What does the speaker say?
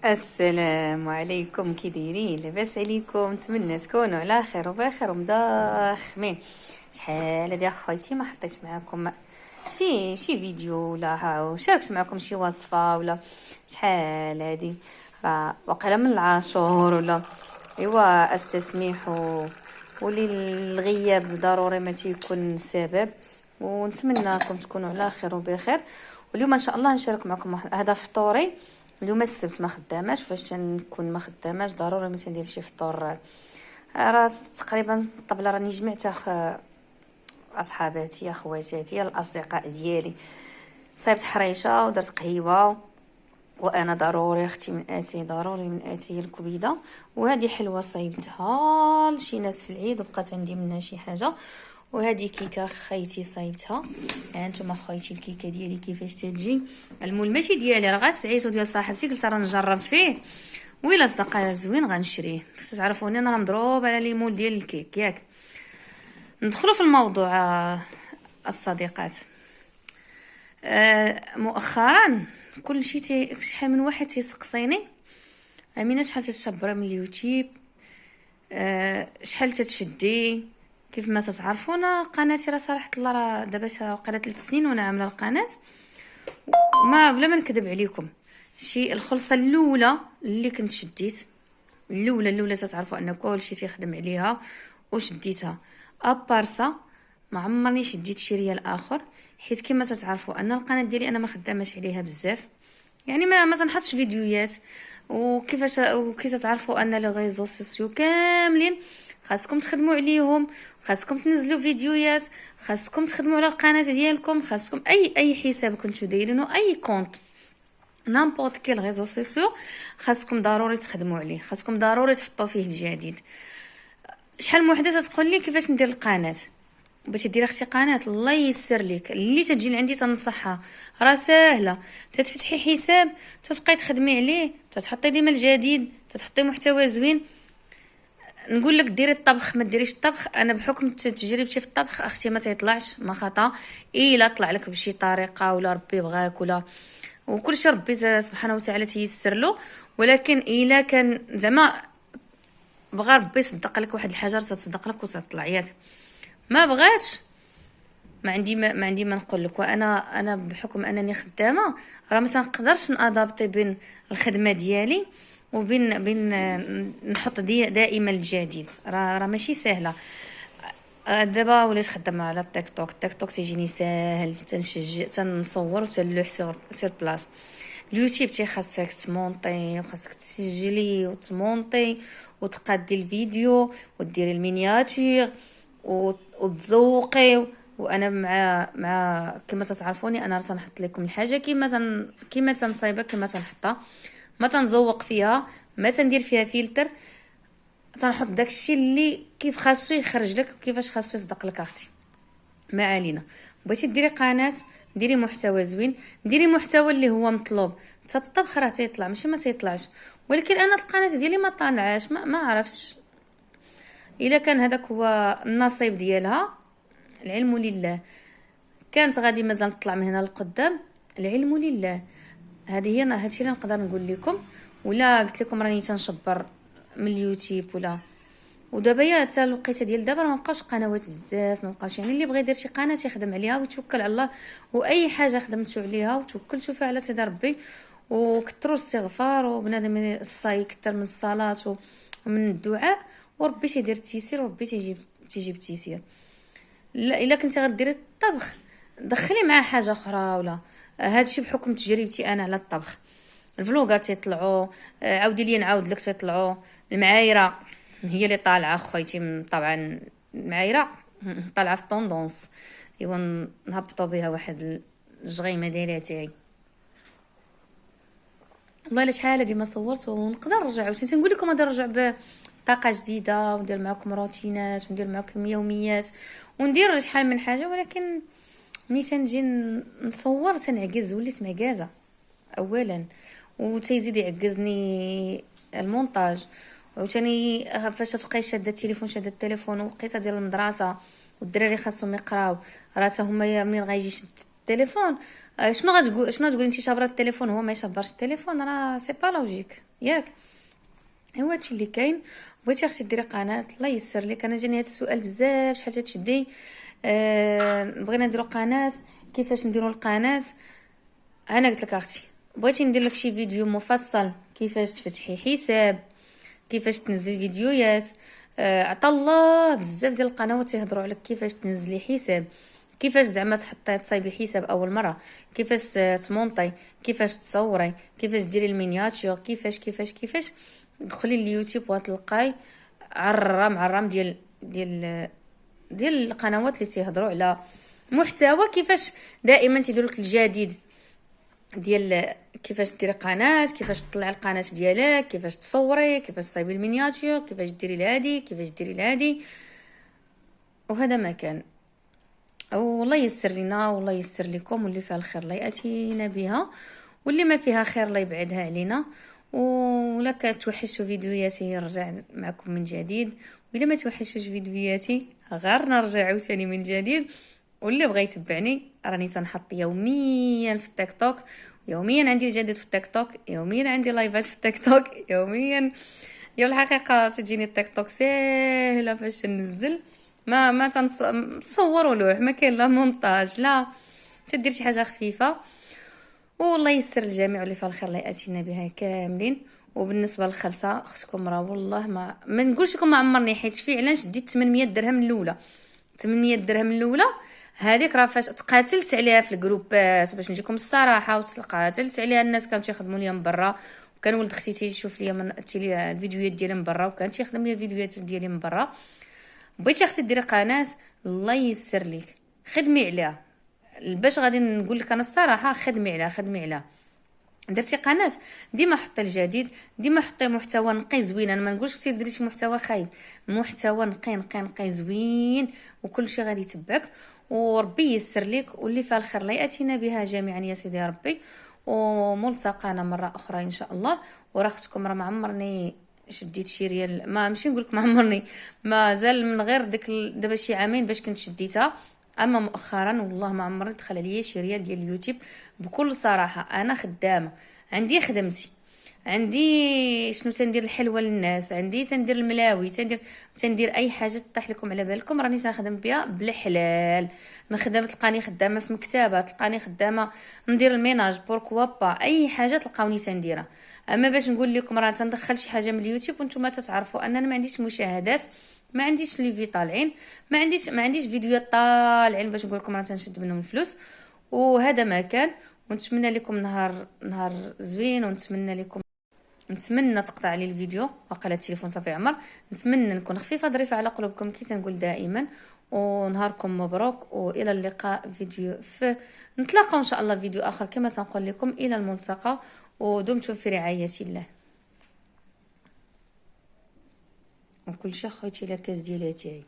السلام عليكم، كي دايرين؟ لاباس عليكم؟ نتمنى تكونوا على خير وبخير ومداخمين. شحال هادي اخويتي ما حطيت معكم شي فيديو ولا شاركت معكم شي وصفه ولا شحال هادي راه واقيلا من العاشور ولا ايوا استسمح ولي الغياب ضروري ما تيكون سبب، ونتمنىكم تكونوا على خير وبخير. واليوم ان شاء الله نشارك معكم هذا فطوري. اليوم السبت ما خداماش، فاش تنكون ما خداماش ضروري ما تندير شي فطور. راه تقريبا الطبله راني جمعتها اصحاباتي اخواتاتي الاصدقاء ديالي. صايبت حريشه ودرت قهيوه، وانا ضروري اختي من اتي ضروري من اتي الكبيده، وهذه حلوه صايبتها لشي ناس في العيد وبقات عندي منها شي حاجه. وهذه كيكه خيتي صايبتها. هانتوما خيتي الكيكه ديالي كيفاش تجي. المول ماشي ديالي، راه غير سعيت وديال صاحبتي، قلت راه نجرب فيه ويلا صدق زوين غنشريه. تعرفوني انا راه مضروب على لي مول ديال الكيك ياك. ندخلوا في الموضوع الصديقات. مؤخرا كل شيء شحال من واحد تيسقسيني: امينه شحال تتشبري من اليوتيوب؟ شحال تتشدي؟ كيف ما تعرفونا قناتي راه صراحه الله راه دابا وقيله 3 سنين وانا عامله القناه. ما بلا ما نكذب عليكم، شي الخلصه الاولى اللي كنت شديت، الاولى تتعرفوا ان كل شيء تيخدم عليها وشديتها. ابارسا ما عمرني شديت شي ريال اخر، حيت كما تتعرفوا ان القناه ديالي انا ما خداماش عليها بزاف، يعني ما تنحطش فيديوهات. وكي تعرفوا ان لي ريزو سوسيو كاملين خاصكم تخدموا عليهم، خاصكم تنزلوا فيديوهات، خاصكم تخدموا على القناه ديالكم، خاصكم اي حساب كنتو دايرينه، اي كونط نامبورط كيل ريزو سوسيو خاصكم ضروري تخدموا عليه، خاصكم ضروري تحطوا فيه الجديد. شحال من وحده تتقول لي كيفاش ندير القناه. بغيتي ديري اختي قناه، الله ييسر لك اللي تجي لعندي تنصحها، راه ساهله. تتفتحي حساب، تتبقاي تخدمي عليه، تتحطي ديما الجديد، تتحطي محتوى زوين. نقول لك ديري الطبخ ما ديريش الطبخ، انا بحكم تجربتي في الطبخ اختي ما تيطلعش ما خطا الا طلع لك بشي طريقه ولا ربي بغاك ولا وكل شيء ربي سبحانه وتعالى تيسر له. ولكن الا كان زعما بغى ربي يصدق لك واحد الحاجه تصدق لك وتطلع ياك، ما بغاتش ما عندي ما نقول لك. وانا بحكم انني خدامه راه ما نقدرش نادابطي بين الخدمه ديالي وبين نحط دائما الجديد، راه ماشي سهله. دابا وليت خدامه على التيك توك تيجيني ساهل، تنشجع تنصور وتنلوح سير بلاص. اليوتيوب خاصك تمونطي وخاصك تسجلي وتمونطي وتقادي الفيديو وديري المينياتور وتزوقي. وانا مع كما تتعرفوني انا راه تنحط لكم الحاجه كما تنصايبه كما تنحطها، ما تنزوق فيها، ما تندير فيها فلتر، تنحط داكشي اللي كيف خاصو يخرج لك وكيفاش خاصو يصدق لك اختي. ما علينا. بغيتي ديري قناه ديري محتوى زوين، ديري محتوى اللي هو مطلوب. حتى الطبخ راه تيطلع ماشي ما تيطلعش، ولكن انا القناه ديالي ما طالعاش، ما عرفتش الا كان هذاك هو النصيب ديالها. العلم لله، كانت غادي مازال تطلع من هنا لقدام، العلم لله. هذه هي هادشي اللي نقدر نقول لكم. ولا قلت لكم راني تنشبر من اليوتيوب ولا. ودابا يا حتى الوقيته ديال دابا ما بقاوش قنوات بزاف، ما بقاوش، يعني اللي بغى يدير شي قناه يخدم عليها ويتوكل على الله. واي حاجه خدمتو عليها وتوكلتو فيها على سيدي ربي وكثروا الاستغفار وبنادم الصاي يكثر من الصلاه ومن الدعاء، وربي تيدير التيسير وربي تيجيب التيسير. لا الا كنتي غديري الطبخ دخلي معاه حاجه اخرى ولا. هادشي بحكم تجربتي انا على الطبخ. الفلوغات تيطلعوا، عاودي لي نعاود لك تيطلعوا. المعايره هي اللي طالعه خويتي، طبعا المعايره طالعه في طوندونس، ايوا نهبطوا بها واحد الجغيمه ديالها تاعي. والله الا شحال هادي ما صورت ونقدر نرجع، عاوتاني تنقول لكم غادي نرجع بطاقه جديده وندير معكم روتينات وندير معكم يوميات وندير شحال من حاجه. ولكن ملي تنجي نصور تنعكز، وليت معكازه اولا، وتيزيد يعكزني المونتاج. وثاني فاش تبقاي شاده التليفون وقيته ديال المدرسه والدراري خاصهم يقراو، راه حتى هما منين غيجي التليفون. شنو تقول انت شابره التليفون هو ما يشبرش التليفون؟ راه سي با لوجيك ياك. هو هادشي اللي كاين. بغيتي اختي ديري قناه، الله يسر لك. انا جاني هذا السؤال بزاف، شحال تشدي بغينا نديرو قناه، كيفاش نديرو القناه؟ انا قلت لك اختي بغيتي ندير لك شي فيديو مفصل كيفاش تفتحي حساب، كيفاش تنزل فيديوهات. عطا الله بزاف ديال القنوات تيهضروا عليك كيفاش تنزلي حساب، كيفاش زعما تحطي تصايبي حساب اول مره، كيفاش تمونطي، كيفاش تصوري، كيفاش ديري المينياتور، كيفاش. دخلي اليوتيوب وتلقاي عرام ديال القنوات اللي تيهضروا على محتوى كيفاش دائما تيديروا لك الجديد ديال كيفاش ديري قناه، كيفاش تطلعي القناه ديالك، كيفاش تصوري، كيفاش تصايبي المينياتور، كيفاش ديري لهادي، كيفاش ديري لهادي. وهذا ما كان. والله يسر لنا والله يسر لكم، واللي فيها الخير الله ياتينا بها، واللي ما فيها خير الله يبعدها علينا. ولا كتوحشوا فيديوهاتي نرجع معكم من جديد، وإلا ما توحشوش فيديوهاتي غير نرجع عاوتاني من جديد. واللي بغى يتبعني راني تنحط يوميا في التيك توك، يوميا عندي الجديد في التيك توك، يوميا عندي لايفات في التيك توك يوميا. يا الحقيقه تجيني التيك توك ساهله فاش ننزل، ما تصوروا لوح، ما كاين لا مونتاج لا، تدير شي حاجه خفيفه. والله يسر الجميع واللي فيها الخير الله ياتينا بها كاملين. وبالنسبه للخلصه اختكم راه والله ما نقولش لكم ما عمرني، حيت فعلا شديت 800 درهم الاولى. 800 درهم الاولى هذيك راه فاش تقاتلت عليها في الجروبات باش نجيكم الصراحه، وتقاتلت عليها الناس كانوا تيخدموا ليا من برا، وكان ولد اختي تيشوف ليا من الفيديوهات ديالي من برا، وكان تيخدم ليا الفيديوهات ديالي من برا. بغيتي اختي ديري قناه الله يسر لك، خدمي عليها. باش غادي نقول لك انا الصراحه، خدمي عليها. درتي قناه ديما حطي الجديد، ديما حطي محتوى نقي زوين. انا ما نقولش سير ديري شي محتوى خايب، محتوى نقي زوين، وكل شيء غادي يتبعك. وربي يسر لك، واللي فيها الخير لا ياتينا بها جميعا يا سيدي يا ربي. وملتقانا مره اخرى ان شاء الله. وراه اختكم راه ما عمرني شديت شي ريال، ما ماشي نقول لك ما عمرني، ما زال من غير ديك دابا شي عامين باش كنت شديتها. اما مؤخرا والله ما عمرني دخل عليا شي ريال ديال اليوتيوب. بكل صراحه انا خدامه، عندي خدمتي، عندي شنو تندير الحلوه للناس، عندي تندير الملاوي، تندير اي حاجه تطيح لكم على بالكم راني تنخدم بها بالحلال. نخدم تلقاني خدامه في مكتبه، تلقاني خدامه ندير الميناج بوركوا با، اي حاجه تلقاوني تنديرها. اما باش نقول لكم راه تندخل شي حاجه من اليوتيوب وانتم تتعرفوا اننا ما عنديش مشاهدات، ما عنديش لي في طالعين، ما عنديش فيديوهات طالعين باش نقول لكم راه تنشد منهم الفلوس. وهذا ما كان. ونتمنى لكم نهار زوين، ونتمنى لكم، نتمنى تقطع لي الفيديو وقال التليفون صافي عمر. نتمنى نكون خفيفه ظريفه على قلوبكم كي تنقول دائما. ونهاركم مبروك، والى اللقاء فيديو نتلاقاو ان شاء الله فيديو اخر كما تنقول لكم. الى الملتقى، ودمتم في رعايه الله. وكل شيء خويتي لا كاس ديالها تاعي.